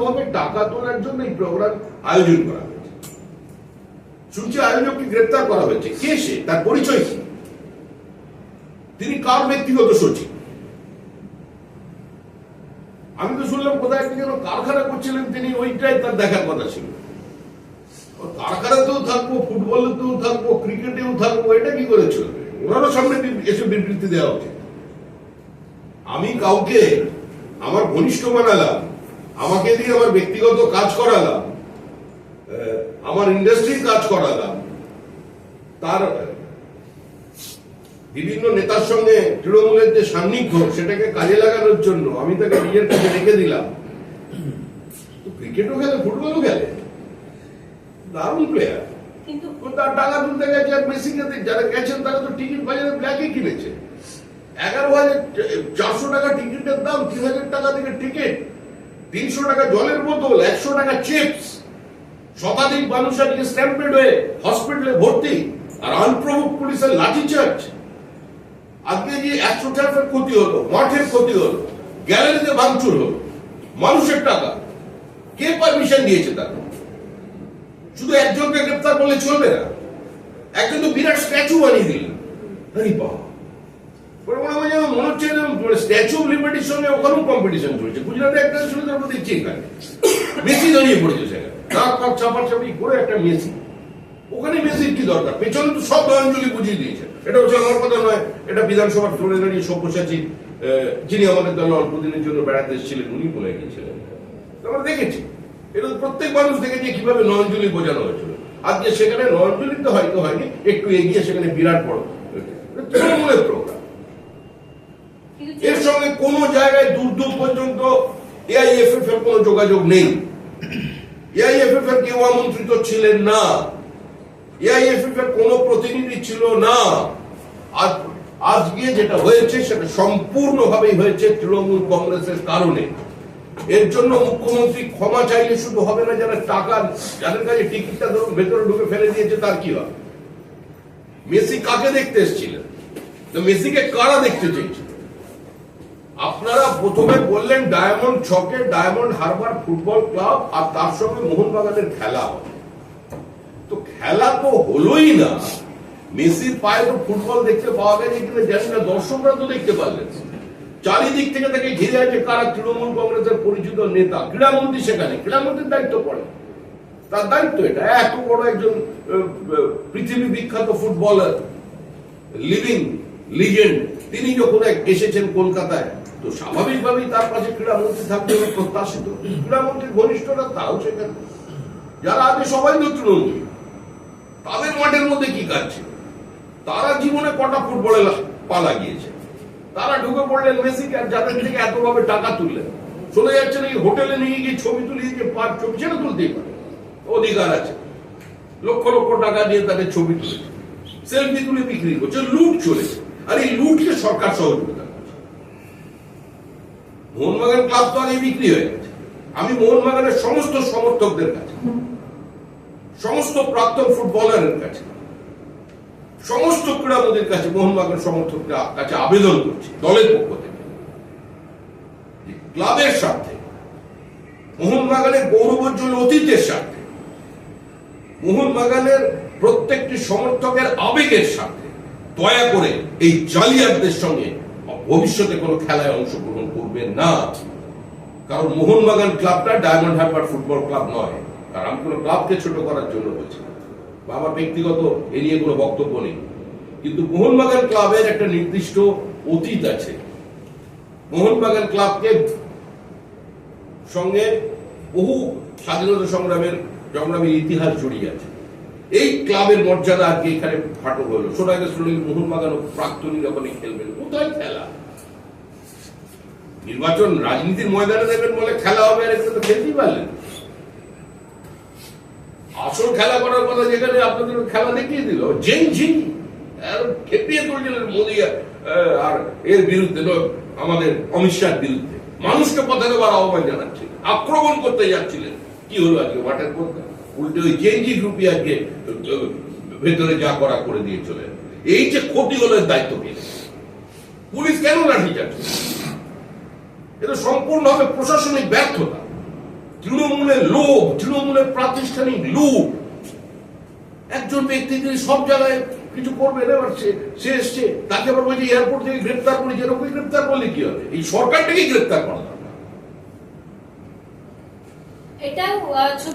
ভাবে টাকা তোলার জন্য এই প্রোগ্রাম আয়োজন করা হয়েছে। শুনছি আয়োজককে গ্রেপ্তার করা হয়েছে। কে সে? তার পরিচয় কি? তিনি কার ব্যক্তিগত সচিব? আমি তো শুনলাম কোথায় একটি যেন কারখানা করছিলেন তিনি, ওইটাই তার দেখার কথা ছিল। কারখানাতেও থাকবো, ফুটবলেতেও থাকবো, ক্রিকেটেও থাকবো, এটা কি করে চলবে? ওনারও সামনে এসে বিবৃতি দেওয়া উচিত। আমি কাউকে আমার ঘনিষ্ঠ বানালাম, আমাকে দিয়ে আমার ব্যক্তিগত কাজ করালাম, আমার ইন্ডাস্ট্রির কাজ করালাম, তার বিভিন্ন নেতার সঙ্গে তৃণমূলের যে সান্নিধ্য সেটাকে কাজে লাগানোর জন্য আমি তাকে নিজের কাছে রেখে দিলাম। ক্রিকেটও খেলে, ফুটবলও খেলে, দারুণ প্লেয়ার। কিন্তু তার টাকা তুলতে গেছে। আর মেসিকে যারা গেছেন তারা তো টিকিট বাজারে ব্ল্যাকে কিনেছে। 11,400 টাকা টিকিটের দাম, 3,000 টাকা থেকে টিকিট, 300 টাকা জলের বোতল, 100 টাকা চিপস। শতাধিক মানুষ আজকে স্ট্যাম্পেড হয়ে হসপিটালে ভর্তি, আর আনপ্রভুক পুলিশের লাঠিচার্জ। আজকে যে 100 টাকার ক্ষতি হলো, মাঠের ক্ষতি হলো, গ্যালারিতে ভাঙচুর হলো, মানুষের টাকা। কে পারমিশন দিয়েছে তাকে? শুধু একজনকে গ্রেপ্তার করলে চলবে না, একজন তো বিরাট স্ট্যাচু বানিয়ে দিলেন। মনে হচ্ছে স্ট্যাচু অফ লিবার্টির সঙ্গে ওখানেও কম্পিটিশন চলছে। গুজরাটে একটা ছিল, তারপর দেখছি এখানে মেসি দাঁড়িয়ে পড়েছে সেখানে, চাপাচাপি করে একটা মেসি। ওখানে মেসির কি দরকার? পেছনে তো সব অঞ্জলি বুঝিয়ে দিয়েছে। এটা হচ্ছে আমার কথা নয়, এটা বিধানসভার ফ্লোরে দাঁড়িয়ে সব্যসাচী, যিনি আমাদের দলে অল্প দিনের জন্য বেড়াতে এসেছিলেন, উনি বলে গিয়েছিলেন। আমরা দেখেছি, এটা প্রত্যেক মানুষ দেখেছে কিভাবে নয়ঞ্জলি বোঝানো হয়েছিল। আজকে সেখানে নয়ঞ্জলি তো হয়তো হয়নি, একটু এগিয়ে সেখানে বিরাট বড় তৃণমূলের প্রোগ্রাম। এর সঙ্গে কোন জায়গায় দূর পর্যন্ত এআইএফএফ এর কোন যোগাযোগ নেই। এআইএফএফ এর কেউ আমন্ত্রিত ছিলেন না, এআইএফএফ এর কোন প্রতিনিধি ছিল না। আজকে যেটা হয়েছে সেটা সম্পূর্ণভাবেই হয়েছে তৃণমূল কংগ্রেসের কারণে। এর জন্য মুখ্যমন্ত্রী ক্ষমা চাইলে শুধু হবে না, যারা টাকা, যাদের কাছে টিকিটটা ধরুন ভেতরে ঢুকে ফেলে দিয়েছে, তার কি হবে? মেসি কাকে দেখতে এসেছিলেন? তো মেসিকে কারা দেখতে চেয়েছিল? আপনারা প্রথমে বললেন ডায়মন্ড ছকে ডায়মন্ড হারবার ফুটবল ক্লাব আর তার সঙ্গে মোহনবাগানের খেলা হবে। তো খেলা তো হলোই না। মেসির পায়ে তো ফুটবল দেখতে পাওয়া গেছে কিনা জানি না, দর্শকরা তো দেখতে পারলেন। চারিদিক থেকে তাকে ঘিরে আছে কারা? তৃণমূল কংগ্রেসের পরিচিত নেতা, ক্রীড়ামন্ত্রী। সেখানে ক্রীড়ামন্ত্রীর দায়িত্ব পড়ে, তার দায়িত্ব এটা। এত বড় একজন পৃথিবী বিখ্যাত ফুটবলার, লিভিং লিজেন্ড, তিনি যখন এসেছেন কলকাতায়, তো স্বাভাবিকভাবেই তার পাশে ক্রীড়ামন্ত্রী থাকবে প্রত্যাশিত। ক্রীড়ামন্ত্রীর ঘনিষ্ঠরা তাও সেখানে, যারা আগে সবাই তো তৃণমূল, তাদের মাঠের মধ্যে কি কাজ ছিল? তারা জীবনে কটা ফুটবলে পা লাগিয়েছে। তারা ঢুকে পড়লেন মেসিকে, আর যাদের থেকে এতভাবে টাকা তুললেন, চলে যাচ্ছেন এই হোটেলে নিয়ে গিয়ে ছবি তুলে দিয়ে, ছবি ছেড়ে তুলতেই পারে, অধিকার আছে। লক্ষ লক্ষ টাকা দিয়ে তাদের ছবি তুলেছে, সেলফি তুলে বিক্রি করছে, লুট চলেছে। আর এই লুটকে সরকার সহযোগিতা করছে। মোহনবাগান ক্লাব তো আগে বিক্রি হয়ে গেছে। আমি মোহনবাগানের সমস্ত সমর্থকদের কাছে, সমস্ত প্রাক্তন ফুটবলারের কাছে, সমস্ত ক্রীড়ামন্ত্রীর কাছে, মোহনবাগান সমর্থকদের কাছে আবেদন করছি, দলের পক্ষ থেকে, ক্লাবের স্বার্থে, মোহনবাগানের গৌরবোজ্জ্বল অতীতের স্বার্থে, মোহনবাগানের প্রত্যেকটি সমর্থকের আবেগের স্বার্থে, দয়া করে এই জালিয়াতদের সঙ্গে ভবিষ্যতে কোনো খেলায় অংশগ্রহণ করবেন না। কারণ মোহনবাগান ক্লাবটা ডায়মন্ড হারবার ফুটবল ক্লাব নয়। আর আমি কোনো ক্লাবকে ছোট করার জন্য বলছি না, বা আমার ব্যক্তিগত এ নিয়ে কোনো বক্তব্য নেই, কিন্তু মোহনবাগান ক্লাবের একটা নির্দিষ্ট অতীত আছে। মোহনবাগান ক্লাবকে সঙ্গে বহু স্বাধীনতা সংগ্রামের ইতিহাস জড়িয়ে আছে। এই ক্লাবের মর্যাদা আজকে এখানে ফাটক হলো। শোনা গেছিল মোহনবাগান প্রাক্তনীরা ওখানে খেলবেন। কোথায় খেলা? নির্বাচন রাজনীতির ময়দানে দেবেন বলে খেলা হবে, আর এখানে তো খেলতেই পারলেন। আসল খেলা করার কথা যেখানে আপনাদের খেলা দেখিয়ে দিল, জেনজি খেপিয়ে তুলছিলেন মোদী আর এর বিরুদ্ধে, আমাদের অমিত শাহর বিরুদ্ধে। মানুষকে পথে দেওয়ার আহ্বান জানাচ্ছিলেন, আক্রমণ করতে যাচ্ছিলেন। কি হলো আজকে মাঠের মধ্যে? উল্টে ওই জেনজি গ্রুপই আজকে ভেতরে যা করা করে দিয়ে চলে। এই যে ক্ষতি হলো, দায়িত্ব কে? পুলিশ কেন লাঠি চাচ্ছে? এটা সম্পূর্ণভাবে প্রশাসনিক ব্যর্থতা। তৃণমূলের লোভ, তৃণমূলের প্রাতিষ্ঠানিক লুট। একজন ব্যক্তি তিনি সব জায়গায় কিছু করবেন, এবার সে এসছে, তাকে আবার বলছে এয়ারপোর্ট থেকে গ্রেপ্তার করি, যেরকম গ্রেপ্তার করলে কি হবে? এই সরকারটাকেই গ্রেপ্তার করা দরকার। এটাও ছবি